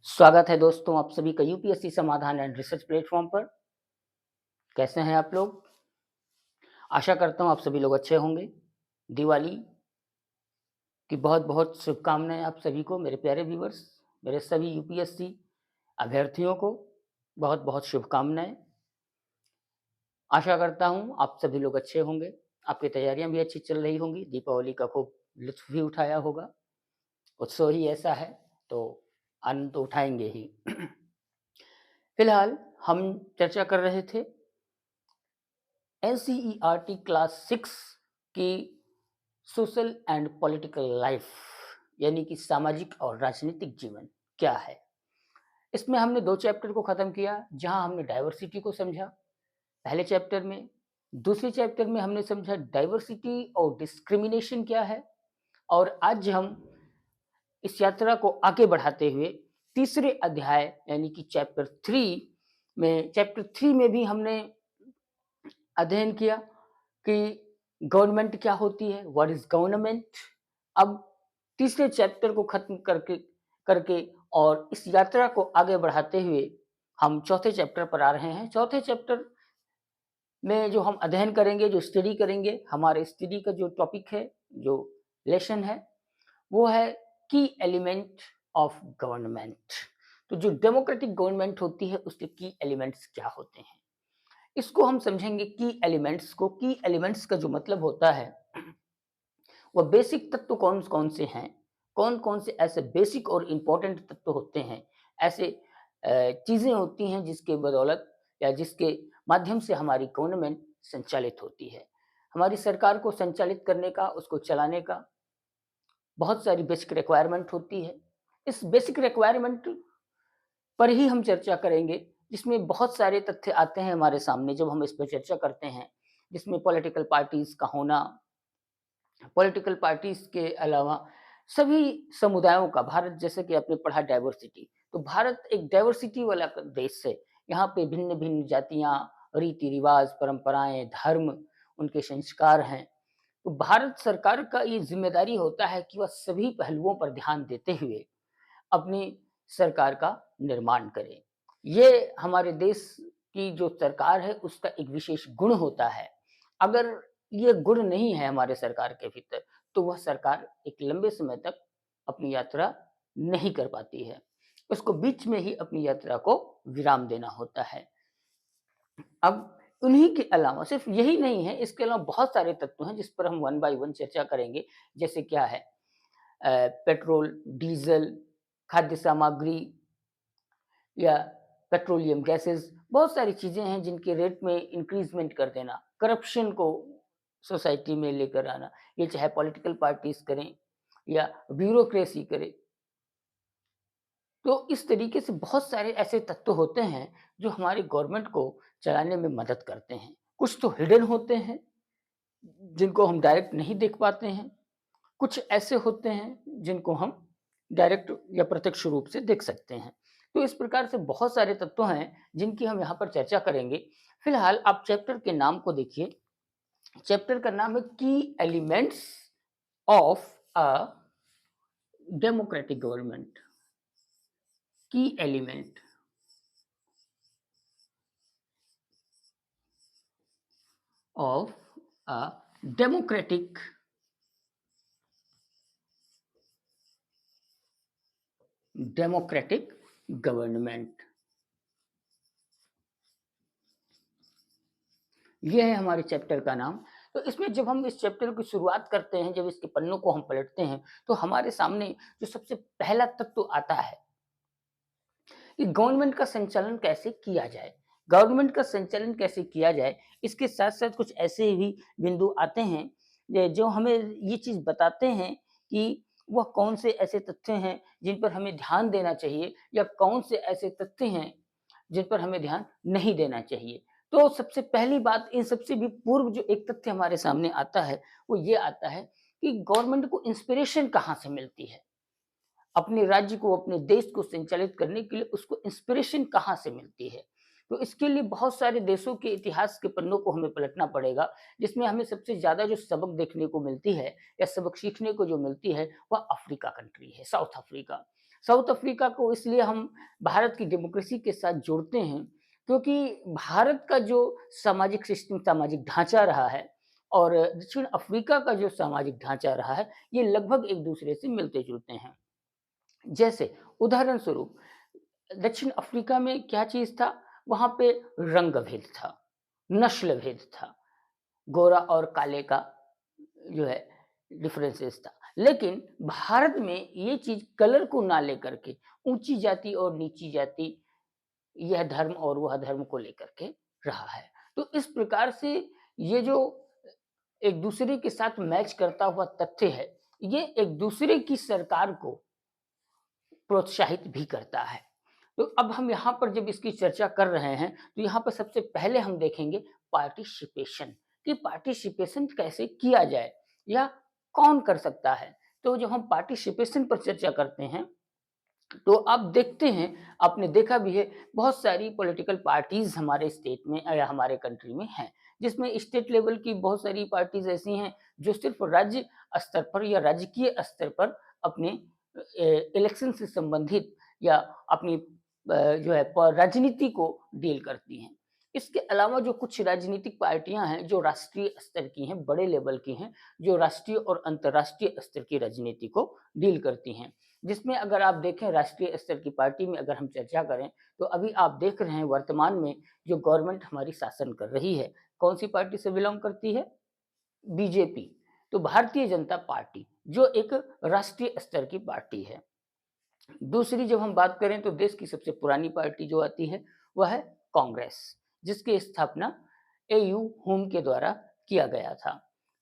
स्वागत है दोस्तों आप सभी का यूपीएससी समाधान एंड रिसर्च प्लेटफॉर्म पर। कैसे हैं आप लोग? आशा करता हूँ आप सभी लोग अच्छे होंगे। दिवाली की बहुत-बहुत शुभकामनाएँ आप सभी को, मेरे प्यारे व्यूअर्स, मेरे सभी यूपीएससी अभ्यर्थियों को बहुत-बहुत शुभकामनाएँ। आशा करता हूँ आप सभी लोग अच्छे होंगे, आपकी तैयारियाँ भी अच्छी चल रही होंगी, दीपावली का खूब लुत्फ़ भी उठाया होगा। उत्सव ही ऐसा है, तो आनंद तो उठाएँगे ही। फिलहाल हम चर्चा कर रहे थे एनसीईआरटी क्लास 6 की सोशल एंड पॉलिटिकल लाइफ यानी कि सामाजिक और राजनीतिक जीवन क्या है। इसमें हमने 2 चैप्टर को ख़त्म किया, जहां हमने डाइवर्सिटी को समझा पहले चैप्टर में। दूसरे चैप्टर में हमने समझा डाइवर्सिटी और डिस्क्रिमिनेशन क्या है। और आज हम इस यात्रा को आगे बढ़ाते हुए तीसरे अध्याय यानी कि चैप्टर 3 में भी हमने अध्ययन किया कि गवर्नमेंट क्या होती है, व्हाट इज़ गवर्नमेंट। अब तीसरे चैप्टर को खत्म करके करके और इस यात्रा को आगे बढ़ाते हुए हम चौथे चैप्टर पर आ रहे हैं। चौथे चैप्टर में जो हम अध्ययन करेंगे, जो स्टडी करेंगे, हमारे स्टडी का जो टॉपिक है, जो लेसन है, वो है की एलिमेंट ऑफ गवर्नमेंट। तो जो डेमोक्रेटिक गवर्नमेंट होती है, उसके की एलिमेंट्स क्या होते हैं, इसको हम समझेंगे। की एलिमेंट्स को, की एलिमेंट्स का जो मतलब होता है, वह बेसिक तत्व कौन-कौन से हैं, कौन-कौन से ऐसे बेसिक और इम्पोर्टेंट तत्व होते हैं, ऐसे चीज़ें होती हैं जिसके बदौलत या जिसके माध्यम से हमारी गवर्नमेंट संचालित होती है। हमारी सरकार को संचालित करने का, उसको चलाने का बहुत सारी बेसिक रिक्वायरमेंट होती है। इस बेसिक रिक्वायरमेंट पर ही हम चर्चा करेंगे, जिसमें बहुत सारे तथ्य आते हैं हमारे सामने जब हम इस पे चर्चा करते हैं, जिसमें पॉलिटिकल पार्टीज़ का होना, पॉलिटिकल पार्टीज़ के अलावा सभी समुदायों का, भारत जैसे कि आपने पढ़ा डाइवर्सिटी, तो भारत एक डाइवर्सिटी वाला देश है। यहाँ पे भिन्न-भिन्न जातियाँ, रीति-रिवाज़, परंपराएँ, धर्म, उनके संस्कार हैं। तो भारत सरकार का ये ज़िम्मेदारी होता है कि वह सभी पहलुओं पर ध्यान देते हुए अपनी सरकार का निर्माण करे। ये हमारे देश की जो सरकार है उसका एक विशेष गुण होता है। अगर ये गुण नहीं है हमारे सरकार के भीतर, तो वह सरकार एक लंबे समय तक अपनी यात्रा नहीं कर पाती है। उसको बीच में ही अपनी यात्रा को विराम देना होता है। अब उन्हीं के अलावा सिर्फ यही नहीं है, इसके अलावा बहुत सारे तत्व हैं जिस पर हम वन बाय वन चर्चा करेंगे। जैसे क्या है, पेट्रोल, डीज़ल, खाद्य सामग्री या पेट्रोलियम गैसेज़, बहुत सारी चीज़ें हैं जिनके रेट में इंक्रीज़मेंट कर देना, करप्शन को सोसाइटी में लेकर आना, ये चाहे पॉलिटिकल पार्टीज़ करें या ब्यूरोक्रेसी करे। तो इस तरीके से बहुत सारे ऐसे तत्व होते हैं जो हमारी गवर्नमेंट को चलाने में मदद करते हैं। कुछ तो हिडन होते हैं, जिनको हम डायरेक्ट नहीं देख पाते हैं। कुछ ऐसे होते हैं जिनको हम डायरेक्ट या प्रत्यक्ष रूप से देख सकते हैं। तो इस प्रकार से बहुत सारे तत्व हैं जिनकी हम यहाँ पर चर्चा करेंगे। फिलहाल आप चैप्टर के नाम को देखिए। चैप्टर का नाम है की elements of a democratic government. की element of a democratic democratic government. ये है हमारे चैप्टर का नाम। तो इसमें जब हम इस चैप्टर की शुरुआत करते हैं, जब इसके पन्नों को हम पलटते हैं, तो हमारे सामने जो सबसे पहला तत्व आता है कि गवर्नमेंट का संचालन कैसे किया जाए। गवर्नमेंट का संचालन कैसे किया जाए, इसके साथ-साथ कुछ ऐसे भी बिंदु आते हैं जो हमें ये चीज़ बताते हैं कि वह कौन से ऐसे तथ्य हैं जिन पर हमें ध्यान देना चाहिए या कौन से ऐसे तथ्य हैं जिन पर हमें ध्यान नहीं देना चाहिए। तो सबसे पहली बात, इन सबसे भी पूर्व जो एक तथ्य हमारे सामने आता है, वो ये आता है कि गवर्नमेंट को इंस्पिरेशन कहाँ से मिलती है? अपने राज्य को, अपने देश को संचालित करने के लिए उसको इंस्पिरेशन कहाँ से मिलती है? तो इसके लिए बहुत सारे देशों के इतिहास के पन्नों को हमें पलटना पड़ेगा, जिसमें हमें सबसे ज़्यादा जो सबक देखने को मिलती है या सबक सीखने को जो मिलती है, वह अफ्रीका कंट्री है, साउथ अफ्रीका। साउथ अफ्रीका को इसलिए हम भारत की डेमोक्रेसी के साथ जोड़ते हैं, क्योंकि भारत का जो सामाजिक सिस्टम, सामाजिक ढाँचा रहा है और दक्षिण अफ्रीका का जो सामाजिक ढाँचा रहा है, ये लगभग एक-दूसरे से मिलते-जुलते हैं। जैसे उदाहरण स्वरूप दक्षिण अफ्रीका में क्या चीज़ था? वहाँ पे रंग भेद था, नस्ल भेद था, गोरा और काले का जो है डिफरेंसेस था। लेकिन भारत में ये चीज़ कलर को ना लेकर के ऊँची जाति और नीची जाति, यह धर्म और वह धर्म को लेकर के रहा है। तो इस प्रकार से ये जो एक दूसरे के साथ मैच करता हुआ तथ्य है, ये एक दूसरे की सरकार को प्रोत्साहित भी करता है। तो अब हम यहाँ पर जब इसकी चर्चा कर रहे हैं, तो यहाँ पर सबसे पहले हम देखेंगे पार्टिसिपेशन, कि पार्टिसिपेशन कैसे किया जाए या कौन कर सकता है। तो जब हम पार्टिसिपेशन पर चर्चा करते हैं, तो आप देखते हैं, आपने देखा भी है, बहुत सारी पॉलिटिकल पार्टीज़ हमारे स्टेट में या हमारे कंट्री में हैं, जिसमें स्टेट लेवल की बहुत सारी पार्टीज़ ऐसी हैं, जो सिर्फ़ राज्य स्तर पर या राजकीय स्तर पर अपने इलेक्शन से संबंधित या अपनी जो है राजनीति को डील करती हैं। इसके अलावा जो कुछ राजनीतिक पार्टियाँ हैं, जो राष्ट्रीय स्तर की हैं, बड़े लेवल की हैं, जो राष्ट्रीय और अंतर्राष्ट्रीय स्तर की राजनीति को डील करती हैं। जिसमें अगर आप देखें राष्ट्रीय स्तर की पार्टी में अगर हम चर्चा करें, तो अभी आप देख रहे हैं वर्तमान में जो गवर्नमेंट हमारी शासन कर रही है, कौन-सी पार्टी से बिलॉन्ग करती है? बीजेपी। तो भारतीय जनता पार्टी, जो एक राष्ट्रीय स्तर की पार्टी है। दूसरी जब हम बात करें तो देश की सबसे पुरानी पार्टी जो आती है, वह है कांग्रेस, जिसकी स्थापना एयू होम के द्वारा किया गया था।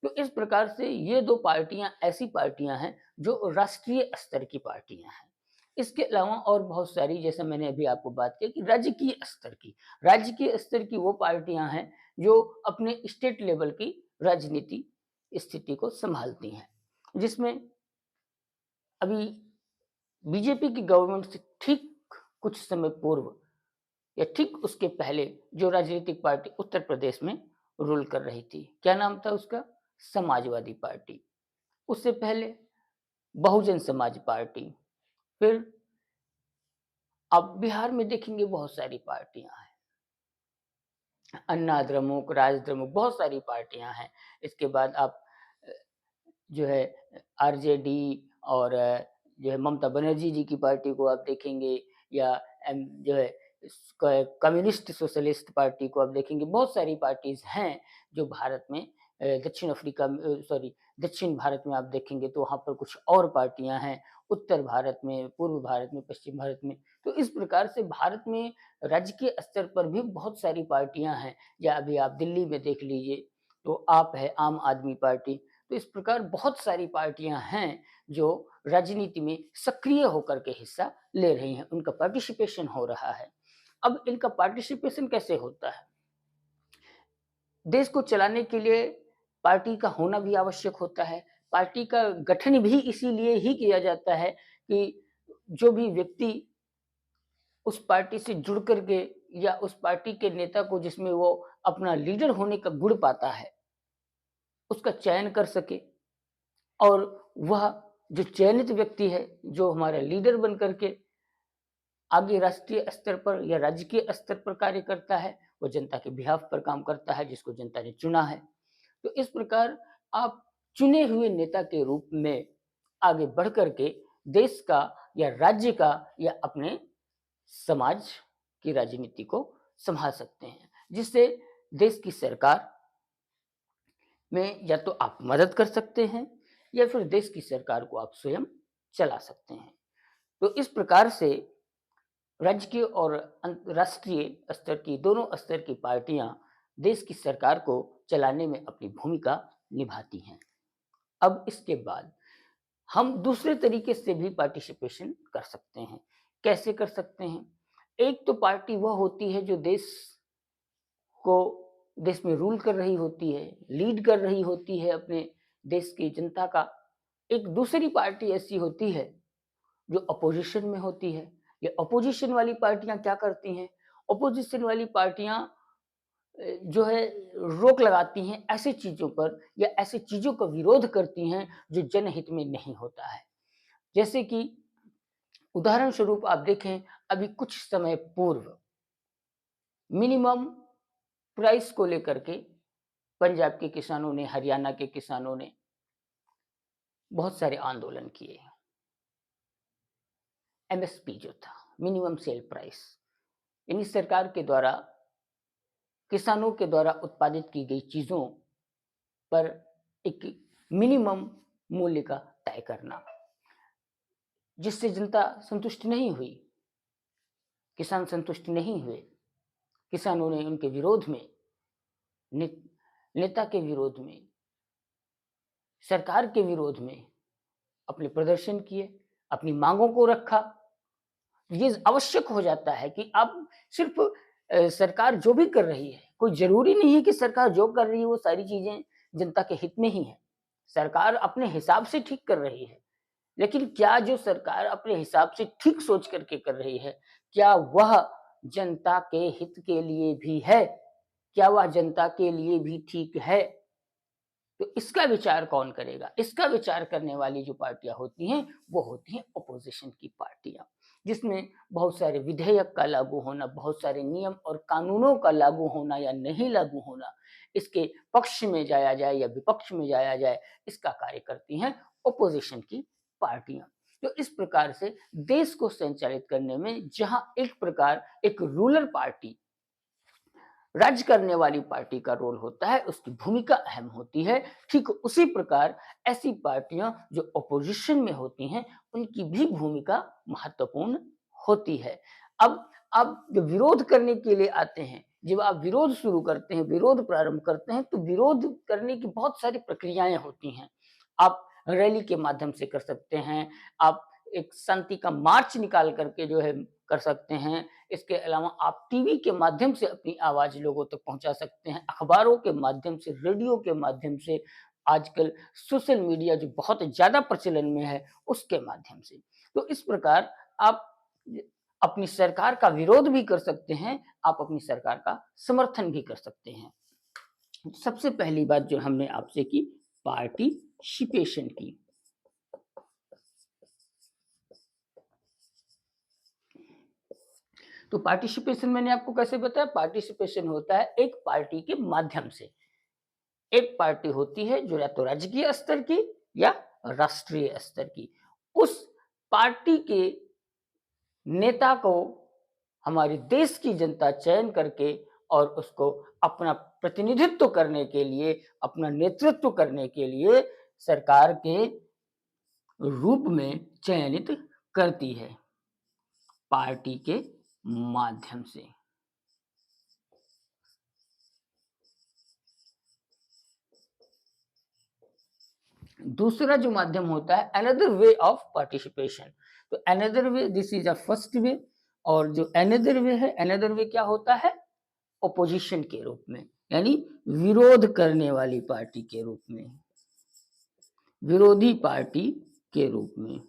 तो इस प्रकार से ये 2 पार्टियाँ ऐसी पार्टियाँ हैं, जो राष्ट्रीय स्तर की पार्टियाँ हैं। इसके अलावा और बहुत सारी, जैसे मैंने अभी आपको बात की कि राजकीय स्तर की वो पार्टियाँ हैं, जो अपने स्टेट लेवल की राजनीति स्थिति को सँभालती हैं। जिसमें अभी बीजेपी की गवर्नमेंट से ठीक कुछ समय पूर्व या ठीक उसके पहले जो राजनीतिक पार्टी उत्तर प्रदेश में रूल कर रही थी, क्या नाम था उसका? समाजवादी पार्टी। उससे पहले बहुजन समाज पार्टी। फिर आप बिहार में देखेंगे बहुत सारी पार्टियाँ हैं। अन्ना द्रमुक, राज द्रमुक, बहुत सारी पार्टियाँ हैं। इसके बाद आप अ, जो है आरजेडी और जो है ममता बनर्जी जी की पार्टी को आप देखेंगे, या जो है कम्युनिस्ट सोशलिस्ट पार्टी को आप देखेंगे। बहुत सारी पार्टीज हैं जो भारत में दक्षिण भारत में आप देखेंगे तो वहाँ पर कुछ और पार्टियां हैं, उत्तर भारत में, पूर्व भारत में, पश्चिम भारत में। तो इस प्रकार से भारत में राज्य के स्तर पर भी बहुत सारी पार्टियां हैं, या अभी आप दिल्ली में देख लीजिए तो आप है आम आदमी पार्टी। तो इस प्रकार बहुत सारी पार्टियां हैं जो राजनीति में सक्रिय होकर के हिस्सा ले रही हैं, उनका पार्टिसिपेशन हो रहा है। अब इनका पार्टिसिपेशन कैसे होता है? देश को चलाने के लिए पार्टी का होना भी आवश्यक होता है। पार्टी का गठन भी इसीलिए ही किया जाता है कि जो भी व्यक्ति उस पार्टी से जुड़ कर के या उस पार्टी के नेता को जिसमें वो अपना लीडर होने का गुण पाता है, उसका चयन कर सके, और वह जो चयनित व्यक्ति है, जो हमारा लीडर बन कर के आगे राष्ट्रीय स्तर पर या राज्य के स्तर पर कार्य करता है, वो जनता के बिहाफ पर काम करता है, जिसको जनता ने चुना है। तो इस प्रकार आप चुने हुए नेता के रूप में आगे बढ़ कर के देश का या राज्य का या अपने समाज की राजनीति को संभाल सकते हैं, जिससे देश की सरकार में या तो आप मदद कर सकते हैं या फिर देश की सरकार को आप स्वयं चला सकते हैं। तो इस प्रकार से राज्य की और राष्ट्रीय स्तर की, दोनों स्तर की पार्टियां देश की सरकार को चलाने में अपनी भूमिका निभाती हैं। अब इसके बाद हम दूसरे तरीके से भी पार्टिसिपेशन कर सकते हैं। कैसे कर सकते हैं? एक तो पार्टी वह होती है जो को देश में रूल कर रही होती है, लीड कर रही होती है अपने देश की जनता का। एक दूसरी पार्टी ऐसी होती है जो अपोजिशन में होती है। ये अपोजिशन वाली पार्टियाँ क्या करती हैं? अपोजिशन वाली पार्टियाँ जो है रोक लगाती हैं ऐसी चीज़ों पर, या ऐसी चीज़ों का विरोध करती हैं जो जनहित में नहीं होता है। जैसे कि उदाहरण स्वरूप आप देखें, अभी कुछ समय पूर्व मिनिमम प्राइस को लेकर के पंजाब के किसानों ने, हरियाणा के किसानों ने बहुत सारे आंदोलन किए। एमएसपी जो था, मिनिमम सेल प्राइस, यानी सरकार के द्वारा किसानों के द्वारा उत्पादित की गई चीज़ों पर एक मिनिमम मूल्य का तय करना, जिससे जनता संतुष्ट नहीं हुई, किसान संतुष्ट नहीं हुए। किसानों ने उनके विरोध में, नेता के विरोध में, सरकार के विरोध में अपने प्रदर्शन किए, अपनी मांगों को रखा। ये आवश्यक हो जाता है कि अब सिर्फ सरकार जो भी कर रही है, कोई ज़रूरी नहीं है कि सरकार जो कर रही है वो सारी चीज़ें जनता के हित में ही हैं। सरकार अपने हिसाब से ठीक कर रही है, लेकिन क्या जो सरकार अपने हिसाब से ठीक सोच करके कर रही है, क्या वह जनता के हित के लिए भी है? क्या वह जनता के लिए भी ठीक है? तो इसका विचार कौन करेगा? इसका विचार करने वाली जो पार्टियाँ होती हैं, वो होती हैं अपोज़िशन की पार्टियाँ, जिसमें बहुत सारे विधेयक का लागू होना, बहुत सारे नियम और कानूनों का लागू होना या नहीं लागू होना, इसके पक्ष में जाया जाए या विपक्ष में जाया जाए, इसका कार्य करती हैं अपोज़िशन की पार्टियाँ। तो इस प्रकार से देश को संचालित करने में जहाँ एक प्रकार एक रूलर पार्टी, राज्य करने वाली पार्टी का रोल होता है, उसकी भूमिका अहम होती है। ठीक उसी प्रकार ऐसी पार्टियाँ जो अपोज़िशन में होती हैं, उनकी भी भूमिका महत्वपूर्ण होती है। अब आप जब विरोध करने के लिए आते हैं, जब आप विरोध शुरू करते हैं, विरोध प्रारंभ करते हैं, तो विरोध करने की बहुत सारी प्रक्रियाएँ होती हैं। आप रैली के माध्यम से कर सकते हैं, आप एक शांति का मार्च निकाल कर के जो है कर सकते हैं। इसके अलावा आप टीवी के माध्यम से अपनी आवाज़ लोगों तक पहुँचा सकते हैं, अखबारों के माध्यम से, रेडियो के माध्यम से, आजकल सोशल मीडिया जो बहुत ज़्यादा प्रचलन में है, उसके माध्यम से। तो इस प्रकार आप अपनी सरकार का विरोध भी कर सकते हैं, आप अपनी सरकार का समर्थन भी कर सकते हैं। सबसे पहली बात जो हमने आपसे की, पार्टिसिपेशन की। तो पार्टिसिपेशन मैंने आपको कैसे बताया? पार्टिसिपेशन होता है एक पार्टी के माध्यम से। एक पार्टी होती है जो या तो राज्यकीय स्तर की या राष्ट्रीय स्तर की। उस पार्टी के नेता को हमारे देश की जनता चयन करके और उसको अपना प्रतिनिधित्व करने के लिए, अपना नेतृत्व करने के लिए सरकार के रूप में चयनित करती है, पार्टी के माध्यम से। दूसरा जो माध्यम होता है अनदर वे ऑफ पार्टिसिपेशन। तो another way, this is a first way, और जो अनदर वे है, अनदर वे क्या होता है? ओपोजिशन के रूप में, यानी विरोध करने वाली पार्टी के रूप में, विरोधी पार्टी के रूप में।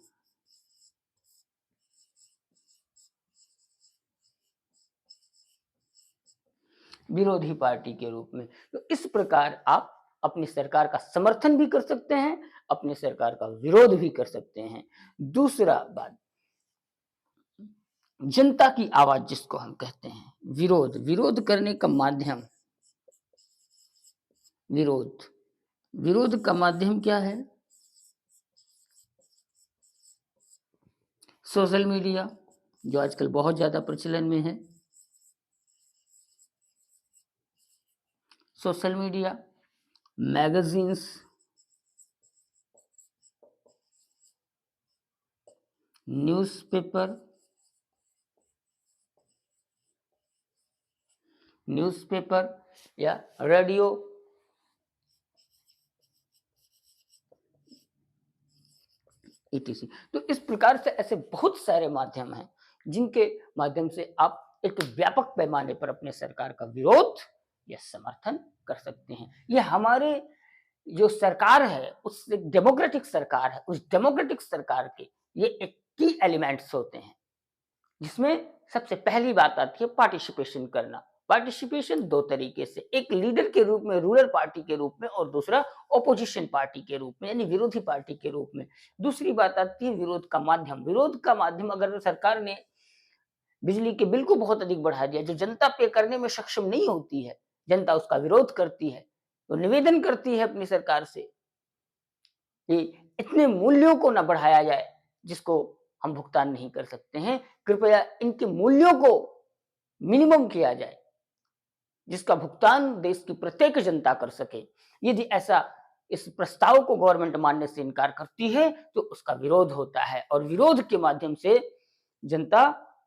विरोधी पार्टी के रूप में। तो इस प्रकार आप अपनी सरकार का समर्थन भी कर सकते हैं, अपनी सरकार का विरोध भी कर सकते हैं। दूसरा बात, जनता की आवाज जिसको हम कहते हैं, विरोध, विरोध करने का माध्यम, विरोध, विरोध का माध्यम क्या है? सोशल मीडिया, जो आजकल बहुत ज्यादा प्रचलन में है। Social media, magazines, newspaper, newspaper या रेडियो, ईटीसी। तो इस प्रकार से ऐसे बहुत सारे माध्यम हैं जिनके माध्यम से आप एक व्यापक पैमाने पर अपने सरकार का विरोध या समर्थन कर सकते हैं। ये हमारे जो सरकार है, उस एक डेमोक्रेटिक सरकार है, उस डेमोक्रेटिक सरकार के ये एक की एलिमेंट्स होते हैं, जिसमें सबसे पहली बात आती है पार्टिसिपेशन करना। पार्टिसिपेशन दो तरीके से, एक लीडर के रूप में, रूलर पार्टी के रूप में, और दूसरा ऑपोजिशन पार्टी के रूप में, यानी विरोधी पार्टी के रूप में। दूसरी बात आती है विरोध का माध्यम। विरोध का माध्यम अगर सरकार ने बिजली के बिल को बहुत अधिक बढ़ा दिया, जो जनता पे करने में सक्षम नहीं होती है, जनता उसका विरोध करती है, तो निवेदन करती है अपनी सरकार से कि इतने मूल्यों को ना बढ़ाया जाए जिसको हम भुगतान नहीं कर सकते हैं। कृपया इनके मूल्यों को मिनिमम किया जाए, जिसका भुगतान देश की प्रत्येक जनता कर सके। यदि ऐसा इस प्रस्ताव को गवर्नमेंट मानने से इनकार करती है, तो उसका विरोध होता है और विरोध के माध्यम से जनता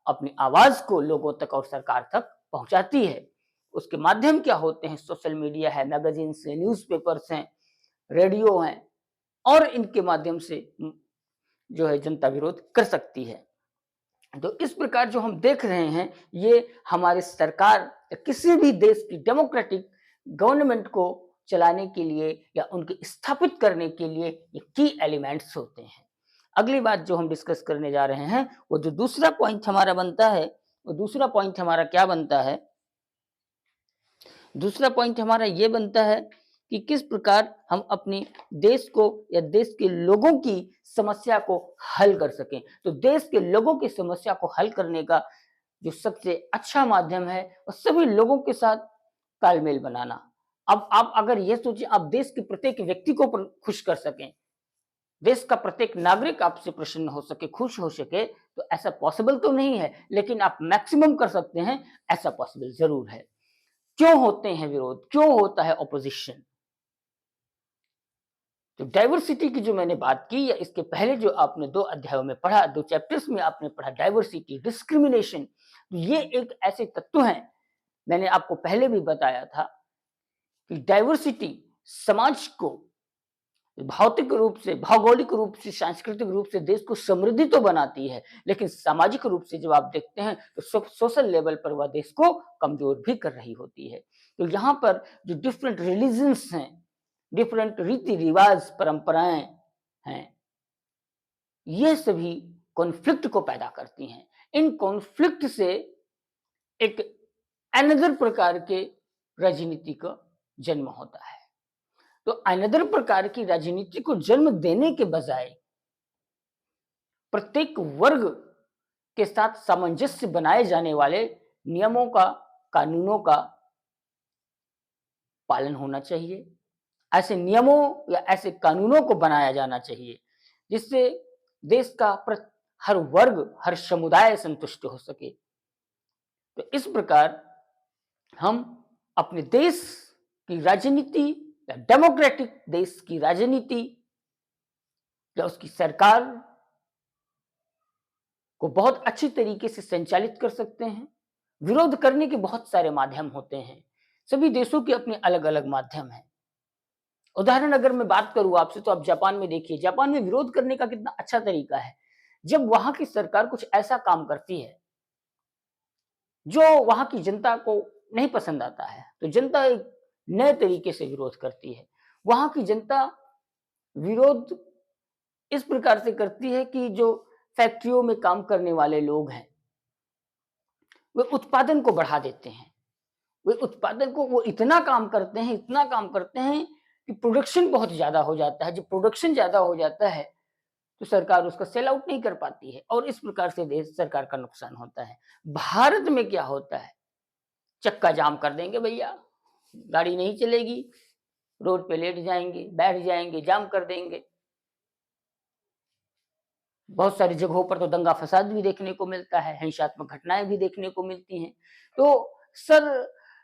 अपनी आवाज को लोगों तक और सरकार तक पहुंचाती है। उसके माध्यम क्या होते हैं? सोशल मीडिया है, मैगजीन्स हैं, न्यूज़पेपर्स हैं, रेडियो हैं, और इनके माध्यम से जो है जनता विरोध कर सकती है। तो इस प्रकार जो हम देख रहे हैं, ये हमारे सरकार या किसी भी देश की डेमोक्रेटिक गवर्नमेंट को चलाने के लिए या उनके स्थापित करने के लिए ये की एलिमेंट्स होते हैं। अगली बात जो हम डिस्कस करने जा रहे हैं, वो जो दूसरा पॉइंट हमारा बनता है, वो दूसरा पॉइंट हमारा क्या बनता है? दूसरा पॉइंट हमारा ये बनता है कि किस प्रकार हम अपनी देश को या देश के लोगों की समस्या को हल कर सकें। तो देश के लोगों की समस्या को हल करने का जो सबसे अच्छा माध्यम है, वो सभी लोगों के साथ तालमेल बनाना। अब आप अगर ये सोचिए, आप देश के प्रत्येक व्यक्ति को खुश कर सकें, देश का प्रत्येक नागरिक आपसे प्रसन्न हो सके, खुश हो सके, तो ऐसा पॉसिबल तो नहीं है, लेकिन आप मैक्सिमम कर सकते हैं, ऐसा पॉसिबल जरूर है। क्यों होते हैं विरोध? क्यों होता है ऑपोजिशन? तो डाइवर्सिटी की जो मैंने बात की, या इसके पहले जो आपने 2 अध्यायों में पढ़ा, 2 चैप्टर्स में आपने पढ़ा, डाइवर्सिटी, डिस्क्रिमिनेशन, तो ये एक ऐसे तत्व हैं, मैंने आपको पहले भी बताया था कि डाइवर्सिटी समाज को भौतिक रूप से, भौगोलिक रूप से, सांस्कृतिक रूप से देश को समृद्धि तो बनाती है, लेकिन सामाजिक रूप से जब आप देखते हैं तो सोशल लेवल पर वह देश को कमजोर भी कर रही होती है। तो यहाँ पर जो डिफरेंट रिलीजन्स हैं, डिफरेंट रीति रिवाज, परंपराएं हैं, ये सभी कॉन्फ्लिक्ट को पैदा करती हैं। इन कॉन्फ्लिक्ट से एक अनदर प्रकार के राजनीति का जन्म होता है। तो अनदर प्रकार की राजनीति को जन्म देने के बजाय प्रत्येक वर्ग के साथ सामंजस्य बनाए जाने वाले नियमों का, कानूनों का पालन होना चाहिए। ऐसे नियमों या ऐसे कानूनों को बनाया जाना चाहिए जिससे देश का हर वर्ग, हर समुदाय संतुष्ट हो सके। तो इस प्रकार हम अपने देश की राजनीति या डेमोक्रेटिक देश की राजनीति या उसकी सरकार को बहुत अच्छी तरीके से संचालित कर सकते हैं। विरोध करने के बहुत सारे माध्यम होते हैं। सभी देशों के अपने अलग-अलग माध्यम हैं। उदाहरण अगर मैं बात करूँ आपसे, तो आप जापान में देखिए, जापान में विरोध करने का कितना अच्छा तरीका है। जब वहाँ की सरकार कुछ ऐसा काम करती है, जो वहाँ की जनता को नहीं पसंद आता है, तो जनता एक नए तरीके से विरोध करती है। वहाँ की जनता विरोध इस प्रकार से करती है कि जो फैक्ट्रियों में काम करने वाले लोग हैं, वे उत्पादन को बढ़ा देते हैं। वे उत्पादन को वो इतना काम करते हैं, इतना काम करते हैं कि प्रोडक्शन बहुत ज़्यादा हो जाता है। जब प्रोडक्शन ज़्यादा हो जाता है, तो सरकार उसका सेल आउट नहीं कर पाती है और इस प्रकार से देश सरकार का नुकसान होता है। भारत में क्या होता है? चक्का जाम कर देंगे भैया, गाड़ी नहीं चलेगी, रोड पे लेट जाएँगे, बैठ जाएँगे, जाम कर देंगे। बहुत सारी जगहों पर तो दंगा-फ़साद भी देखने को मिलता है, हिंसात्मक घटनाएँ भी देखने को मिलती हैं। तो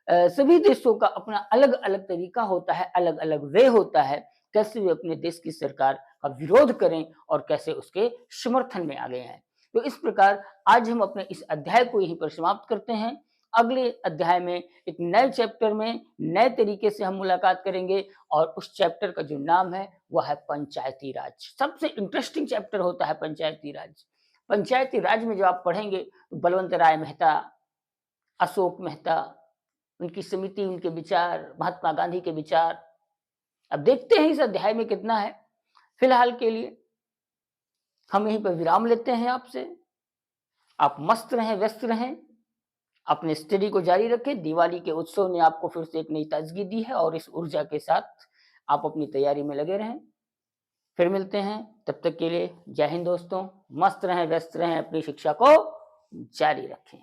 सभी देशों का अपना अलग-अलग तरीका होता है, अलग-अलग वे होता है, कैसे वे अपने देश की सरकार का विरोध करें और कैसे उसके समर्थन में आगे आएँ। तो इस प्रकार आज हम अपने इस अध्याय को यहीं पर समाप्त करते हैं। अगले अध्याय में एक नए चैप्टर में नए तरीके से हम मुलाकात करेंगे और उस चैप्टर का जो नाम है, वो है पंचायती राज। सबसे इंटरेस्टिंग चैप्टर होता है पंचायती राज। पंचायती राज में जब आप पढ़ेंगे, तो बलवंत राय मेहता, अशोक मेहता, उनकी समिति, उनके विचार, महात्मा गांधी के विचार। अब देखते हैं इस अध्याय में कितना है। फिलहाल के लिए हम यहीं पर विराम लेते हैं आपसे। आप मस्त रहें, व्यस्त रहें। अपने स्टडी को जारी रखें। दिवाली के उत्सव ने आपको फिर से एक नई ताज़गी दी है और इस ऊर्जा के साथ आप अपनी तैयारी में लगे रहें। फिर मिलते हैं, तब तक के लिए जय हिंद दोस्तों। मस्त रहें, व्यस्त रहें, अपनी शिक्षा को जारी रखें।